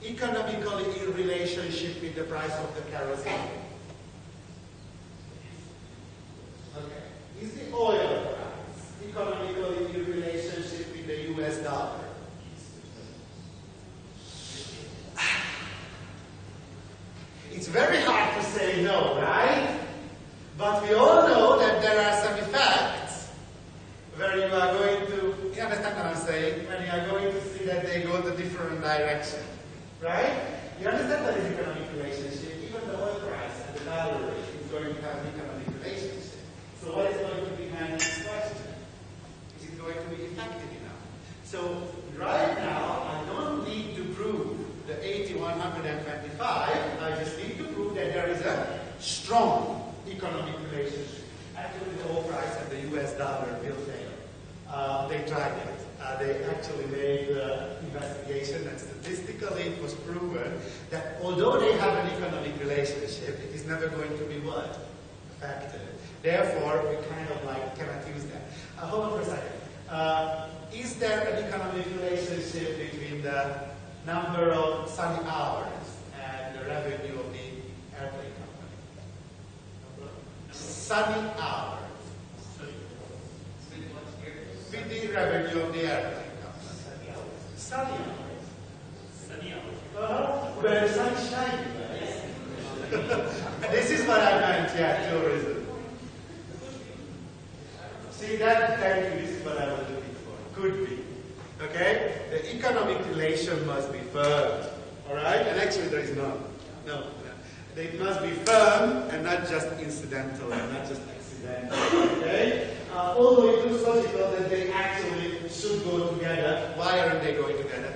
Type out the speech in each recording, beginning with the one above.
economically in relationship with the price of the kerosene? Okay. Is the oil price economically in relationship with the US dollar? It's very hard to say no, right? But we all know that there are some effects where you are going to, you understand what I'm saying? When you are going to see that they go to different direction, right? You understand what is economic relationship? Even the oil price and the dollar rate is going to have an economic relationship. So what is going to be my next question? Is it going to be effective enough? So right now, I don't need to prove the 80-125, I just need to prove that there is a strong economic relationship. Actually, the oil price and the US dollar will fail. They tried it. They actually made the investigation, and statistically it was proven that although they have an economic relationship, it is never going to be what? Effective. Therefore, we kind of like cannot use that. Hold on for a second. Is there an economic relationship between the number of sunny hours and the revenue of the airplane company? Sunny hours. With the revenue of the airplane company. Sunny hours. Sunny hours. Where the sun is shining, right? This is what I meant, yeah, tourism. See that? Thank you. This is what I was looking for. Could be. Okay? The economic relation must be firm. Alright? And actually there is none. No. It must be firm and not just incidental and not just accidental. Okay? Although it looks logical that they actually should go together. Why aren't they going together?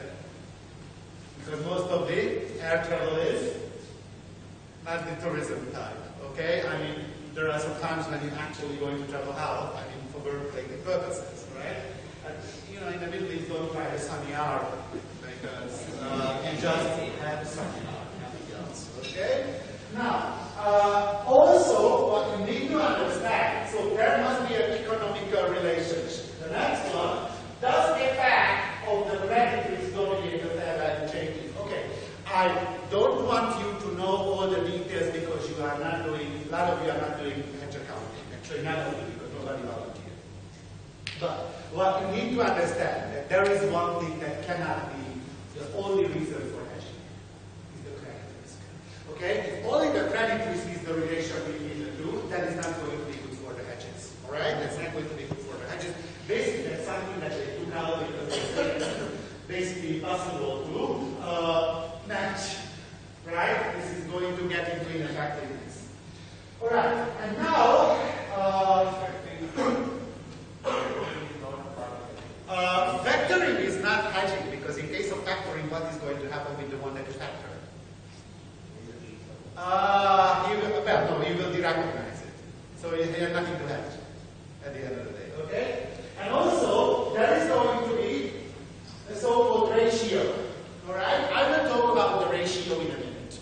Because most of the air travel is not the tourism type. Okay? I mean, there are some times when you're actually going to travel out. I mean, for work-related purposes, right? You know, in the Middle East, don't try the sunny hour because you just have sunny hour, nothing else. Okay? Now, also, what you need to understand, so there must be an economical relationship. The next one, does the fact of the credit risk dominate the fair value changes? Okay, I don't want you to know all the details because you are not doing, a lot of you are not doing hedge accounting. Actually, none of you, because nobody volunteered. But what you need to understand, that there is one thing that cannot be the only reason for hedging, is the credit risk. Okay? If only the credit risk is the relation between the two, that is not going to be good for the hedges. Alright? That's not going to be good for the hedges. Basically, that's something that they took out because it's basically possible to match. Right? This is going to get into ineffectiveness. Alright, and now factoring is not hedging because in case of factoring, what is going to happen with the one that is factored? You will derecognize it. So you have nothing to hedge at the end of the day. Okay? And also, there is going to be a so-called ratio. Alright? I will talk about the ratio in a minute.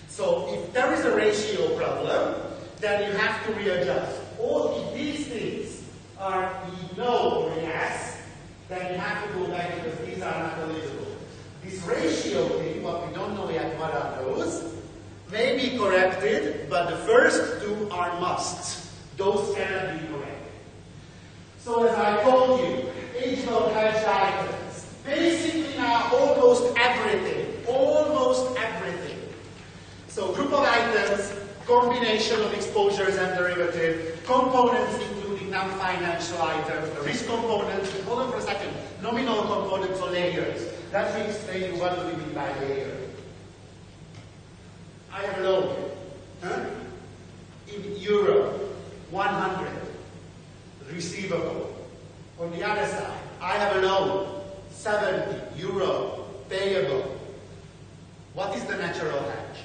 So if there is a ratio problem, then you have to readjust. Or if these things are no or yes, then you have to go back because these are not eligible. This ratio thing, what we don't know yet what are those, may be corrected, but the first two are musts. Those cannot be corrected. So as I told you, age-old hedged items, basically now almost everything. So group of items, combination of exposures and derivatives, components including non-financial items, the risk components, hold on for a second, nominal components or layers. Let me explain you what do we mean by layer. I have a loan in euro, 100, receivable. On the other side, I have a loan, 70 euro, payable. What is the natural hedge?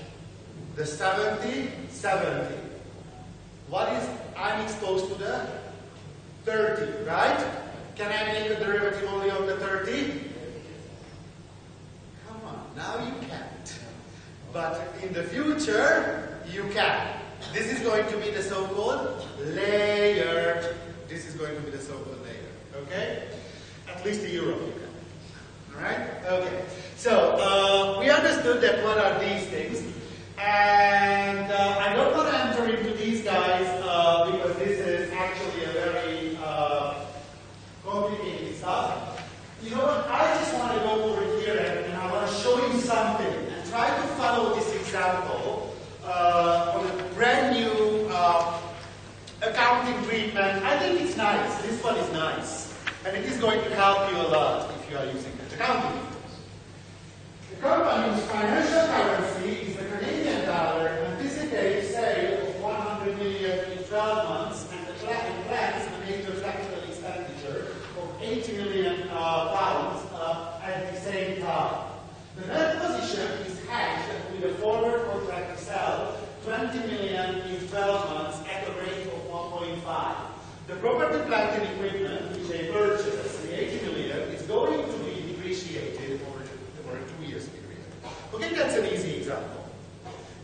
The 70, 70. What is, I'm exposed to the 30, right? Can I make a derivative only on the 30? Come on, now you can't. But in the future, you can. This is going to be the so-called layer. This is going to be the so-called layer, okay? At least the euro you can. Alright? Okay. So, we understood that what are these things. And I don't want to enter into these guys because this is actually a very complicated stuff. You know what? I just want to go over here and I want to show you something and try to follow this example on a brand new accounting treatment. I think it's nice. This one is nice. And it is going to help you a lot if you are using it. Accounting. The company's financial currency is the Canadian dollar and anticipates sale of 100 million in 12 months and the plans to make the capital expenditure of 80 million pounds at the same time. The net position is hedged with a forward contract to sell 20 million in 12 months at a rate of 1.5. The property, plant and equipment which they purchase, the 80 million, is going to be depreciated over a 2 years period. Okay, that's an easy example.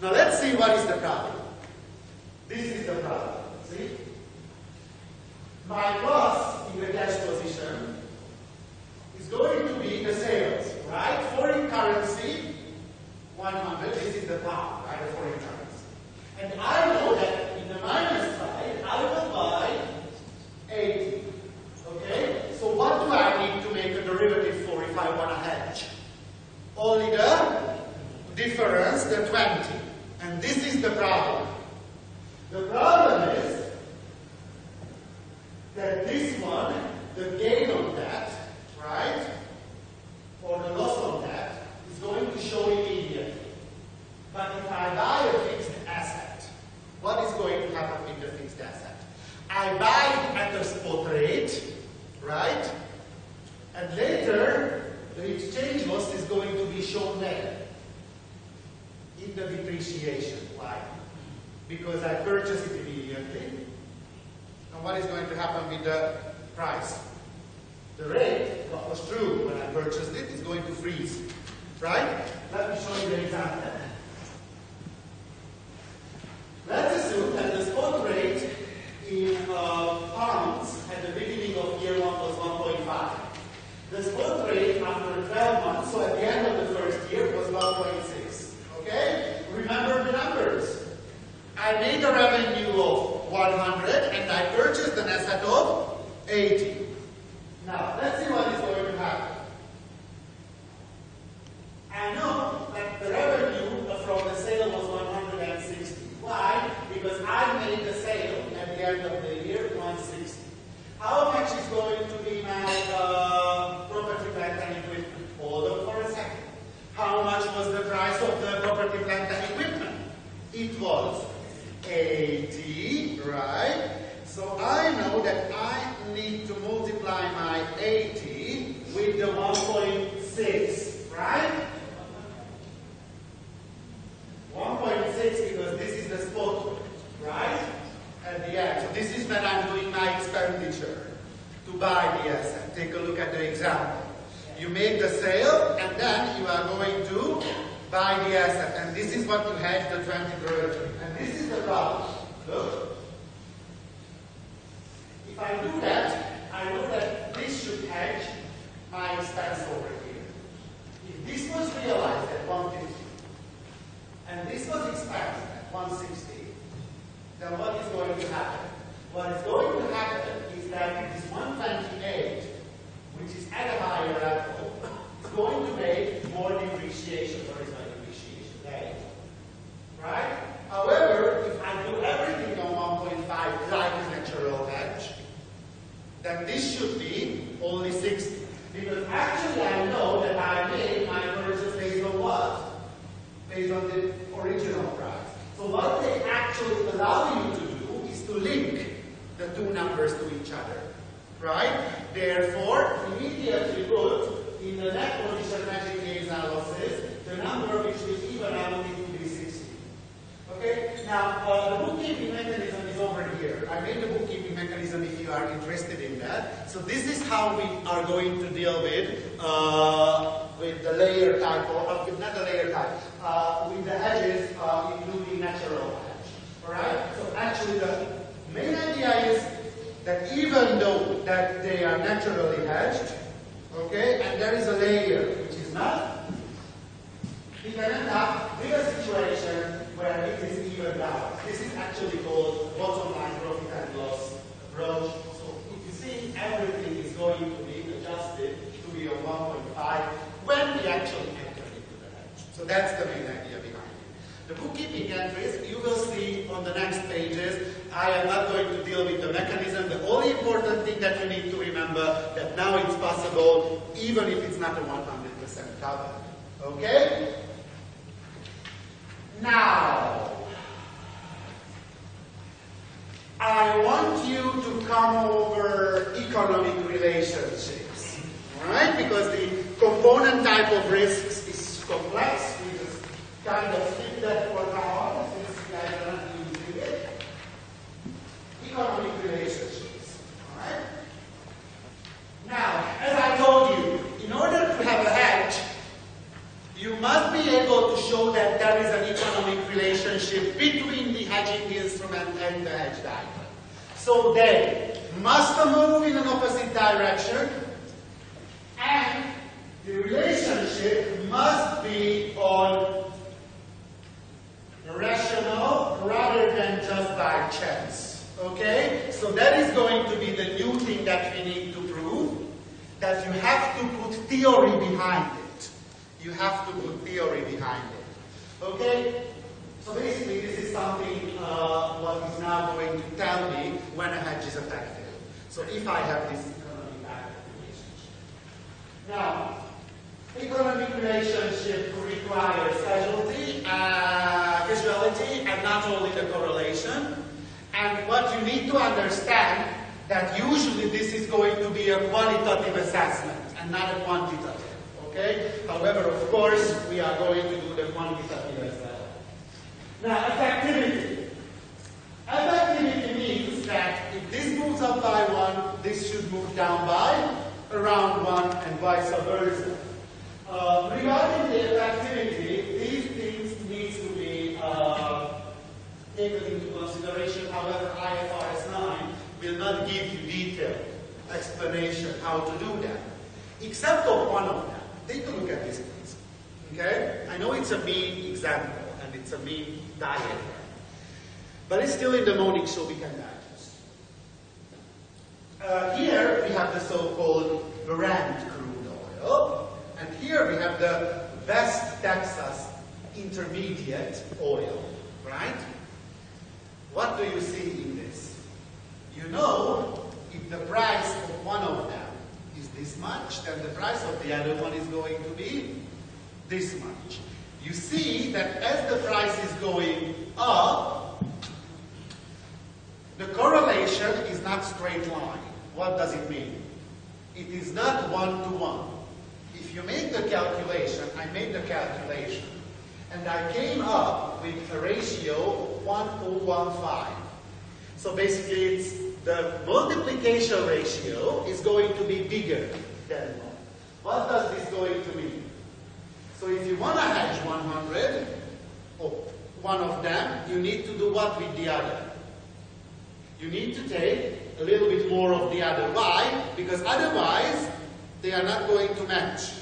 Now let's see what is the problem. This is the problem. See? My loss in the cash position is going to be the sales, right? Foreign currency, 100. This is the pound, right? The foreign currency. And I know that in the minus side, I will buy 80. Okay? So what do I need to make a derivative for if I want to hedge? Only the difference, the 20. And this is the problem. The problem is that this one, the gain on that, right, or the loss on that, is going to show immediately. But if I buy a fixed asset, what is going to happen with the fixed asset? I buy it at a spot rate, right? And later, the exchange loss is going to be shown there in the depreciation. Why? Because I purchased it immediately. And what is going to happen with the price? The rate, what was true when I purchased it, is going to freeze. Right? Let me show you the example. Let's assume that the spot rate in pounds at the beginning of year 1 was 1.5. The spot rate after 12 months, so at the end of the first year, was 1.6. Okay? Remember the numbers. I made a revenue of 100 and I purchased an asset of 80. Now, let's see what is going to happen. I know that the revenue from the sale was 160. Why? Because I made the sale at the end of the year 160. How much is going to be my property, plant and equipment? Hold on for a second. How much was the price of the property, plant and equipment? It was 80, right? So I know that I need to multiply my 80 with the 1.6, right? 1.6 because this is the spot rate, right? At the end. So this is when I'm doing my expenditure to buy the asset. Take a look at the example. You make the sale and then you are going to buy the asset. And this is what you hedge the 20 derivative. And this is the problem. Look. If I do that, I know that this should hedge my expense over here. If this was realized at 150 and this was expensed at 160, then what is going to happen? What is going to happen is that this 128, which is at a higher level, is going to make more depreciation. Where is my depreciation? There. Right? However, if I do everything on 1.5 like a natural hedge, then this should be only 60. Because actually I know that I made my purchase based on what? Based on the original price. So what they actually allow you to do is to link the two numbers to each other. Right? Therefore, immediately put in the net position matching gains and losses, the number which is even out to be 60. Okay? Now, the bookkeeping mechanism is over here. I made the bookkeeping mechanism if you are interested in that. So this is how we are going to deal with the layer type, or not the layer type, with the hedges, including natural hedge. Alright? So actually the main idea is that even though that they are naturally hedged, okay, and there is a layer which is not, can end up with a situation where it is evened out. This is actually called bottom line profit and loss approach. So if you see everything is going to be adjusted to be on 1.5 when we actually enter into the hedge. So that's the main idea behind it. The bookkeeping entries you will see on the next pages. I am not going to deal with the mechanism. The only important thing that you need to remember that now it's possible even if it's not a 100% cover. Okay? Now, I want you to come over economic relationships. Alright? Because the component type of risks is complex. We just kind of skip that for now on since you guys are not using it. Economic relationships. Alright? Now, as I told you, in order to have a hedge, you must be able to show that there is an economic relationship between the hedging instrument and the hedge diagram. So they must move in an opposite direction, and the relationship must be on rational rather than just by chance. Okay? So that is going to be the new thing that we need to prove, that you have to put theory behind it. You have to put theory behind it. Okay? So basically this is something what is now going to tell me when a hedge is effective. So if I have this economic active relationship. Now, economic relationship requires causality and not only the correlation. And what you need to understand that usually this is going to be a qualitative assessment and not a quantitative. Okay? However, of course, we are going to do the quantitative as well. Now, effectivity. Effectivity means that if this moves up by 1, this should move down by around 1 and vice versa. Regarding the effectivity, these things need to be taken into consideration. However, IFRS 9 will not give you detailed explanation how to do that, except for one of them. Take a look at this, please. Okay? I know it's a mean example, and it's a mean diagram. But it's still in the mnemonic, so we can digest. Here we have the so-called Brent crude oil. And here we have the West Texas Intermediate oil. Right? What do you see in this? You know, if the price of one of them is this much, then the price of the other one is going to be this much. You see that as the price is going up, the correlation is not straight line. What does it mean? It is not 1-to-1. If you make the calculation, I made the calculation, and I came up with a ratio 1:0.15. So basically it's the multiplication ratio is going to be bigger than 1. What does this going to mean? So if you want to hedge 100, or one of them, you need to do what with the other? You need to take a little bit more of the other. Why? Because otherwise, they are not going to match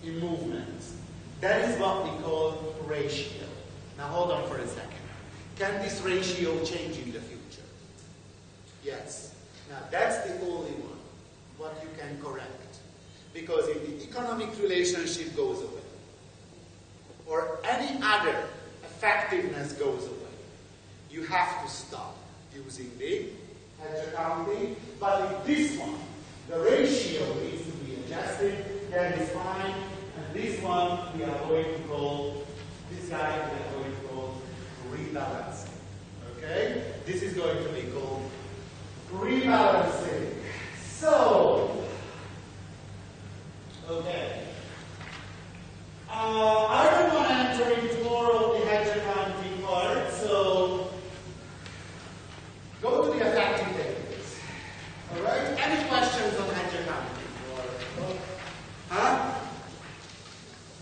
in movements. That is what we call ratio. Now hold on for a second. Can this ratio change in the future? Yes. Now that's the only one, what you can correct. Because if the economic relationship goes away, or any other effectiveness goes away, you have to stop using the hedge accounting. But if this one, the ratio needs to be adjusted, that is fine. And this one we are going to call, this guy we are going to call rebalancing. Okay? This is going to be called rebalancing. So, okay. I don't want to enter into more of the hedge accounting part, so go to the effective tables. Alright? Any questions on hedge accounting? Huh?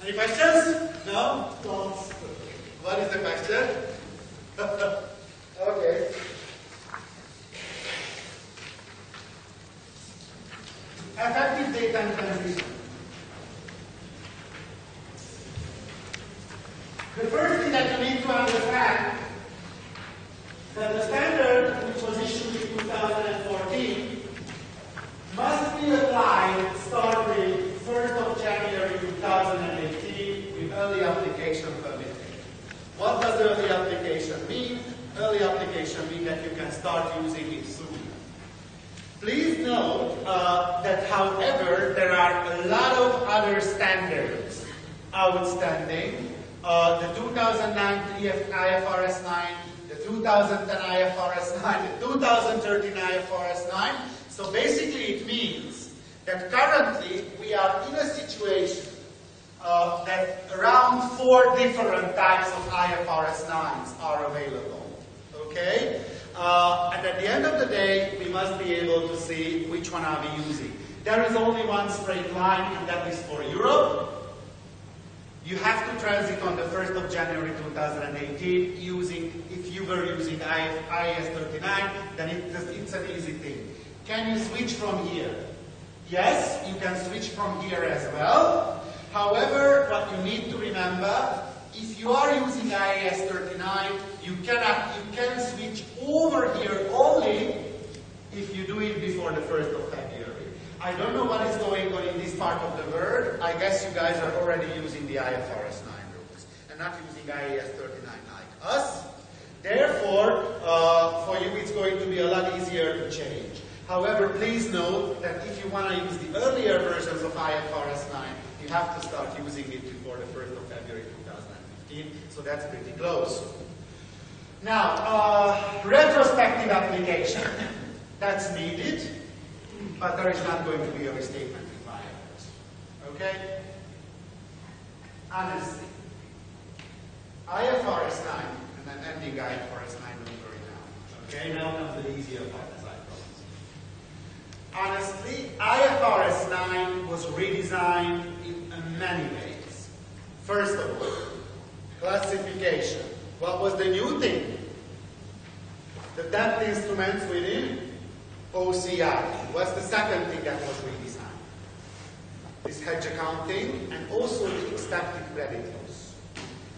Any questions? No? Don't. What is the question? Okay. Effective date and transition. The first thing that you need to understand that the standard, which was issued in 2014, must be applied starting 1st of January 2018 with early application permitting. What does early application mean? Early application means that you can start using it soon. Please note that, however, there are a lot of other standards outstanding. The 2009 IFRS 9, the 2010 IFRS 9, the 2013 IFRS 9. So basically it means that currently we are in a situation that around 4 different types of IFRS 9s are available. Okay? And at the end of the day, we must be able to see which one are we using. There is only one straight line, and that is for Europe. You have to transit on the 1st of January 2018 using, if you were using IAS 39, then it's an easy thing. Can you switch from here? Yes, you can switch from here as well. However, what you need to remember, if you are using IAS 39, you can switch over here only if you do it before the 1st of February. I don't know what is going on in this part of the world. I guess you guys are already using the IFRS 9 rules and not using IAS 39 like us. Therefore, for you it's going to be a lot easier to change. However, please note that if you want to use the earlier versions of IFRS 9, you have to start using it before the 1st of February 2015, so that's pretty close. Now, retrospective application. That's needed, but there is not going to be a restatement with IFRS. Okay? Honestly, IFRS 9, and then ending IFRS 9, don't worry now. Okay, now comes the easier part, as I promised. Honestly, IFRS 9 was redesigned in many ways. First of all, classification. What was the new thing? The debt instruments within OCI. What's the second thing that was redesigned? This hedge accounting and also the expected credit loss.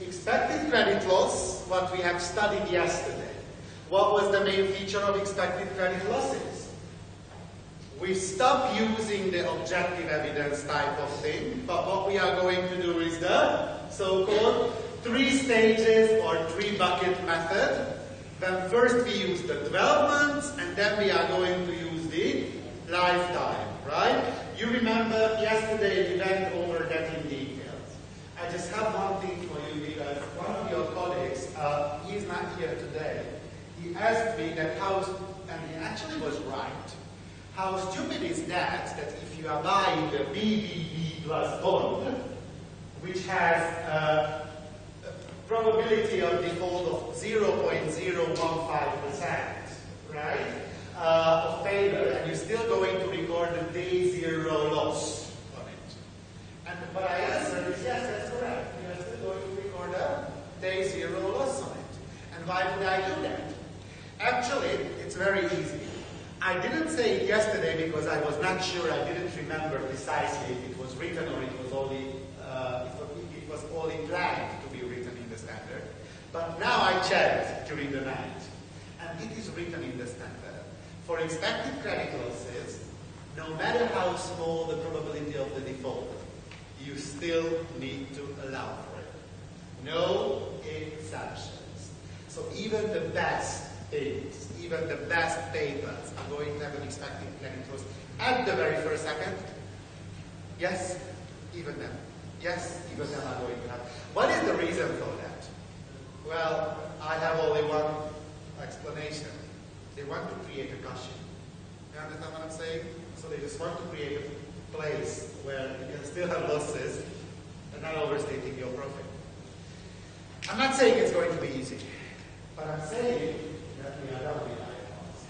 Expected credit loss, what we have studied yesterday. What was the main feature of expected credit losses? We stopped using the objective evidence type of thing, but what we are going to do is the so-called 3 stages or 3 bucket method. Then first we use the 12 months, and then we are going to use the lifetime, right? You remember yesterday we went over that in details. I just have one thing for you, because one of your colleagues, he's not here today. He asked me that and he actually was right. How stupid is that if you are buying the BBB plus bond, which has probability of default of 0.015%, right, of failure, and you're still going to record the day 0 loss on it. And what I answered is yes, that's correct. You are still going to record a day 0 loss on it. And why would I do that? Actually, it's very easy. I didn't say it yesterday because I was not sure. I didn't remember precisely if it was written or it was only it was only planned to be written in the standard. But now I checked during the night, and it is written in the standard. For expected credit losses, no matter how small the probability of the default, you still need to allow for it. No exceptions. So even the best things, even the best papers are going to have an expected credit loss at the very first second. Yes, even them. Yes, even them are going to have. What is the reason for that? Well, I have only one explanation. They want to create a cushion. You understand what I'm saying? So they just want to create a place where you can still have losses and not overstating your profit. I'm not saying it's going to be easy, but I'm saying that we are done with IFRS.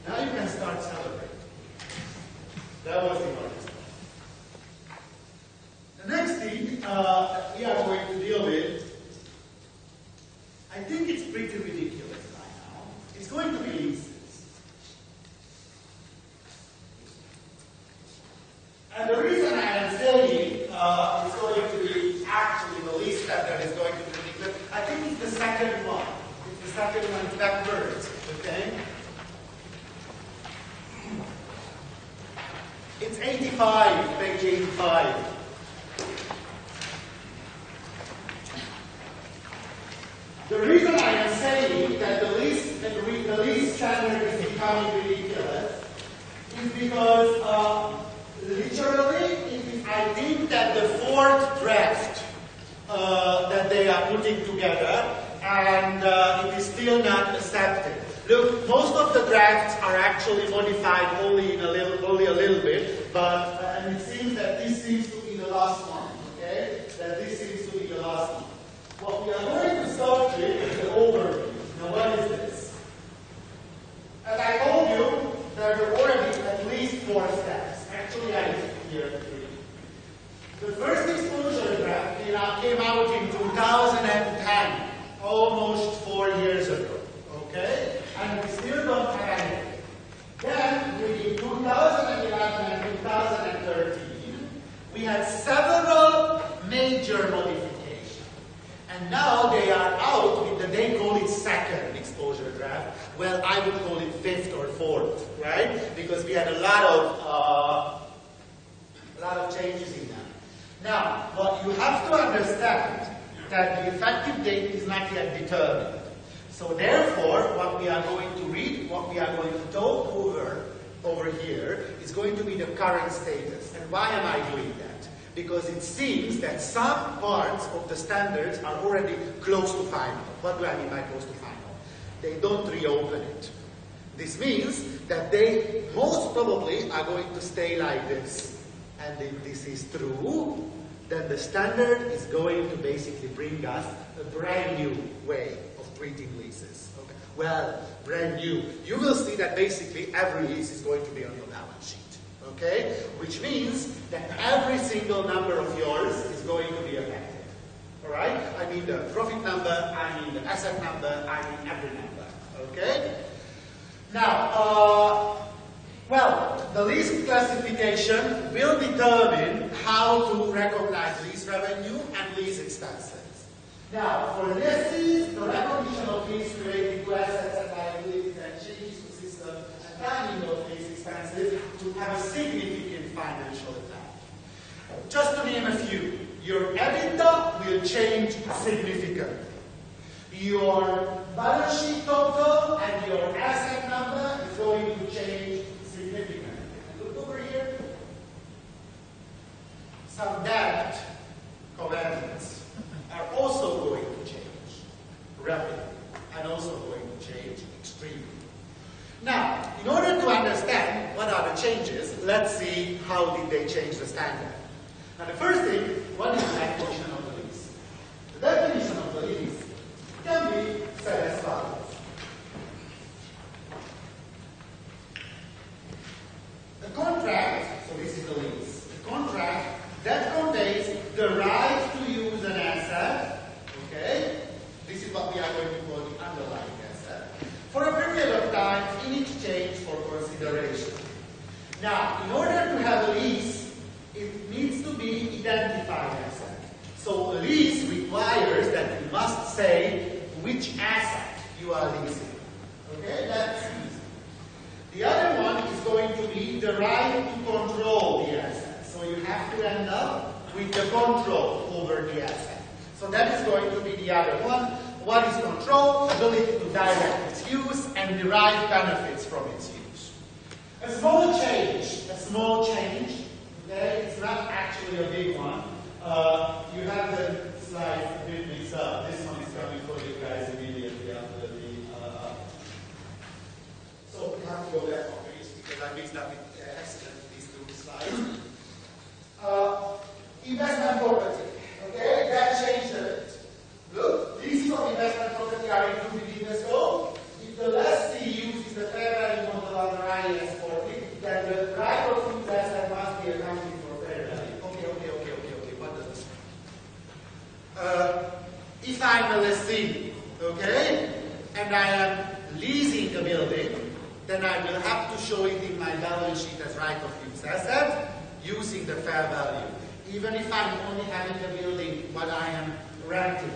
Now you can start celebrating. That was the hardest part. The next thing that we are going to deal with, I think it's pretty ridiculous by now. It's going to be leases. And the reason I am saying it's going to be actually the lease second one backwards, okay? It's 85, page 85. The reason I am saying that the least standard is becoming ridiculous is because literally, I think that the fourth draft that they are putting together, and it is still not accepted. Look, most of the drafts are actually modified only a little bit, but and it seems that this seems to be the last one. Okay, that this seems to be the last one. What we are going to start with is the overview. Now, what is this? As I told you, there are already at least 4 steps. Actually, I have here 3. The first exposure draft came out in 2010, almost 4 years ago. Okay? And we still don't have anything. Then, between 2011 and 2013, we had several major modifications. And now they are out with they call it second exposure draft. Well, I would call it 5th or 4th, right? Because we had a lot of changes in them. Now, what you have to understand that the effective date is not yet determined. So therefore, what we are going to read, what we are going to talk over here, is going to be the current status. And why am I doing that? Because it seems that some parts of the standards are already close to final. What do I mean by close to final? They don't reopen it. This means that they most probably are going to stay like this. And if this is true, then the standard is going to basically bring us a brand new way of treating leases. Okay? Well, brand new. You will see that basically every lease is going to be on your balance sheet. Okay? Which means that every single number of yours is going to be affected. Alright? I mean the profit number, I mean the asset number, I mean every number. Okay? Now, well, the lease classification will determine how to recognize lease revenue and lease expenses. Now, for lessees, the recognition of lease related to assets and liabilities and changes to system and timing of lease expenses will have a significant financial effect. Just to name a few, your EBITDA will change significantly. Your balance sheet total and your asset number is going to change significantly. Look over here. Some debt covenants are also going to change rapidly and also going to change extremely. Now, in order to understand what are the changes, let's see how did they change the standard. Now, the first thing, what is the definition of the lease? The definition of the lease can be said as follows. The contract, so this is the lease, the contract that conveys the right to use an asset, okay, this is what we are going to call the underlying asset, for a period of time in exchange for consideration. Now, in order to have a lease, it needs to be identified asset. So a lease requires that you must say which asset you are leasing. Okay, that's easy. The other one is going to be the right to control the asset. So you have to end up with the control over the asset. So that is going to be the other one. What is control? Ability to direct its use and derive benefits from its use. A small change, okay, it's not actually a big one. You have the slide with me, so this one is coming for you guys immediately after the so we have to go back on this because I mixed up accidentally these two slides. Investment property. Okay, that changed a bit. Look, leases of investment property are included in the scope. If the lessee uses the fair value model under IAS 40, then the right of use asset must be accounted for fair value. Okay. What does this mean? If I'm a lessee, okay, and I am leasing a building, then I will have to show it in my balance sheet as right of use asset using the fair value. Even if I'm only having a building what I am renting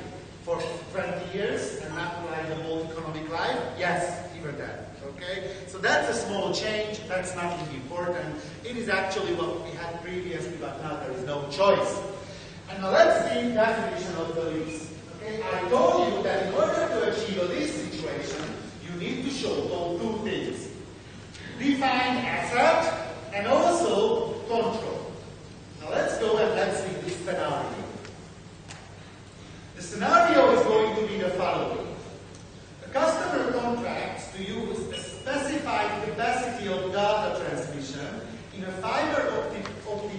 for 20 years and not like the whole economic life? Yes, even that. Okay? So that's a small change. That's nothing important. It is actually what we had previously, but now there is no choice. And now let's see the definition of the lease. Okay? I told you that in order to achieve a lease situation, you need to show two things. Defined asset and also control. Now let's go and let's see this scenario. The scenario is going to be the following. The customer contracts to use a specified capacity of data transmission in a fiber optic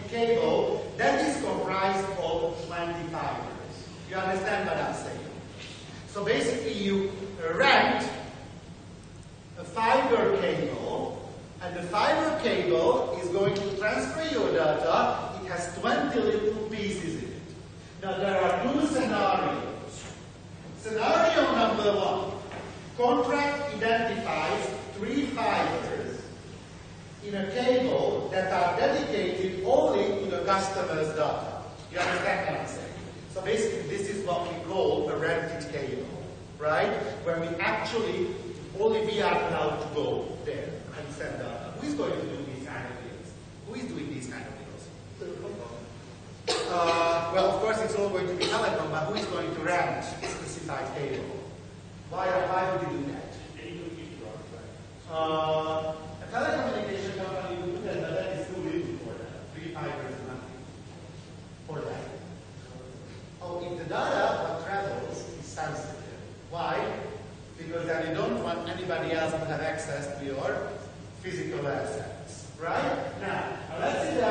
cable that is comprised of 20 fibers. You understand what I'm saying? So basically you rent a fiber cable, and the fiber cable is going to transfer your data. It has 20 little pieces in it. Now there are two scenarios. Scenario number one. Contract identifies 3 fibers in a cable that are dedicated only to the customer's data. You understand what I'm saying? So basically this is what we call a rented cable, right? Where we actually, only we are allowed to go there and send data. Who is going to do these kind of deals? Who is doing these kind of deals? Well, of course it's all going to be telecom, but who is going to rent a specified cable? Why would you do that? A telecommunication company would do that, but that is too little for that. 3 fibers is nothing for that. Oh, if the data what travels is sensitive. Why? Because then you don't want anybody else to have access to your physical assets. Right? Now let's see the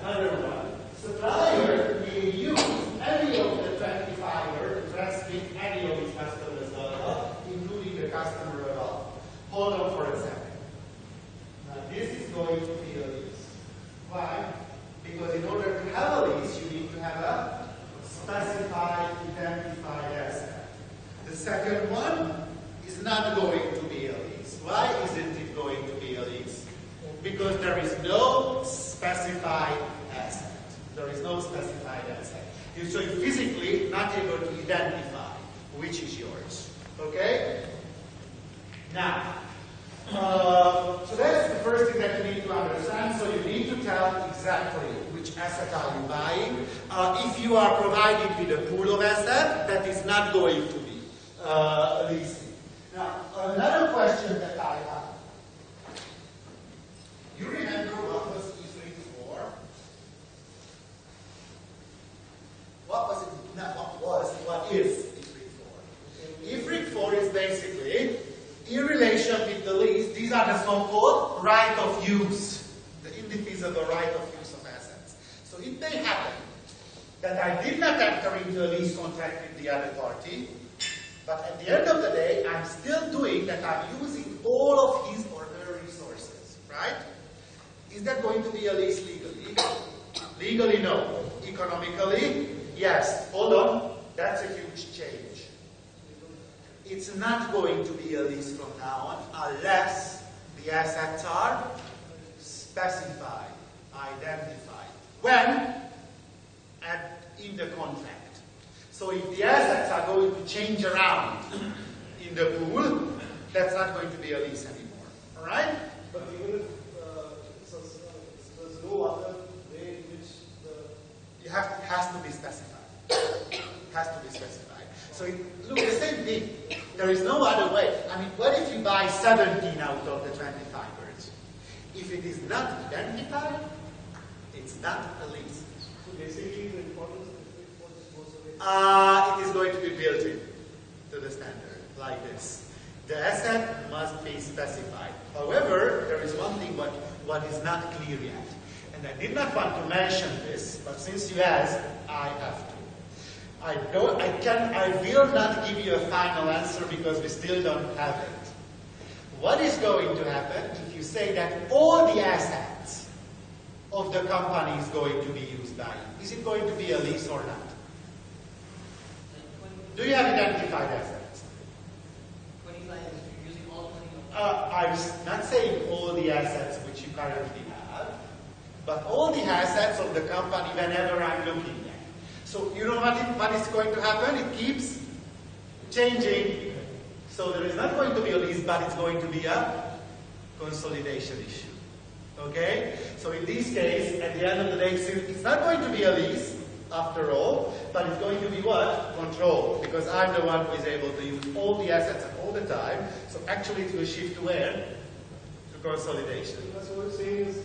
other one. Supplier may use any of the 20 fiber to transmit any of its customer's data, including the customer at all. Hold on for a second. Now this is going to be a lease. Why? Because in order to have a lease, you need to have a specified, identified asset. The second one is not going to be a lease. Why isn't it going to be a lease? Because there is no specified asset. There is no specified asset. So you're physically not able to identify which is yours. Okay? Now, so that's the first thing that you need to understand. So you need to tell exactly which asset are you buying. If you are provided with a pool of assets, that is not going to be leasing. Now, another question that I have. You remember what was IFRIC 4? What is IFRIC 4? IFRIC 4 is basically, in relation with the lease, these are the so-called right of use, the indefeasible right of use of assets. So it may happen that I did not enter into a lease contract with the other party, but at the end of the day, I'm still doing that. I'm using all of his or her resources, right? Is that going to be a lease legally? Legally, no. Economically, yes. Hold on. That's a huge change. It's not going to be a lease from now on unless the assets are specified, identified. When? In the contract. So if the assets are going to change around in the pool, that's not going to be a lease anymore. All right? But even if there's no other way in which it has to be specified. Has to be specified. So look, the same thing. There is no other way. I mean, what if you buy 17 out of the 20 fibers? If it is not identified, it's not a lease. So basically, the importance of IFRIC 4 just goes away. It is going to be built in to the standard, like this. The asset must be specified. However, there is one thing what is not clear yet. And I did not want to mention this, but since you asked, I have to. I will not give you a final answer because we still don't have it. What is going to happen if you say that all the assets of the company is going to be used by you? Is it going to be a lease or not? Do you have identified assets? 25 is you're using all 20. I'm not saying all the assets which you currently have, but all the assets of the company whenever I'm looking at. So you know what is going to happen? It keeps changing. So there is not going to be a lease, but it's going to be a consolidation issue. Okay? So in this case, at the end of the day, it's not going to be a lease, after all, but it's going to be what? Control. Because I'm the one who is able to use all the assets all the time. So actually it will shift to where? To consolidation. So what we're saying is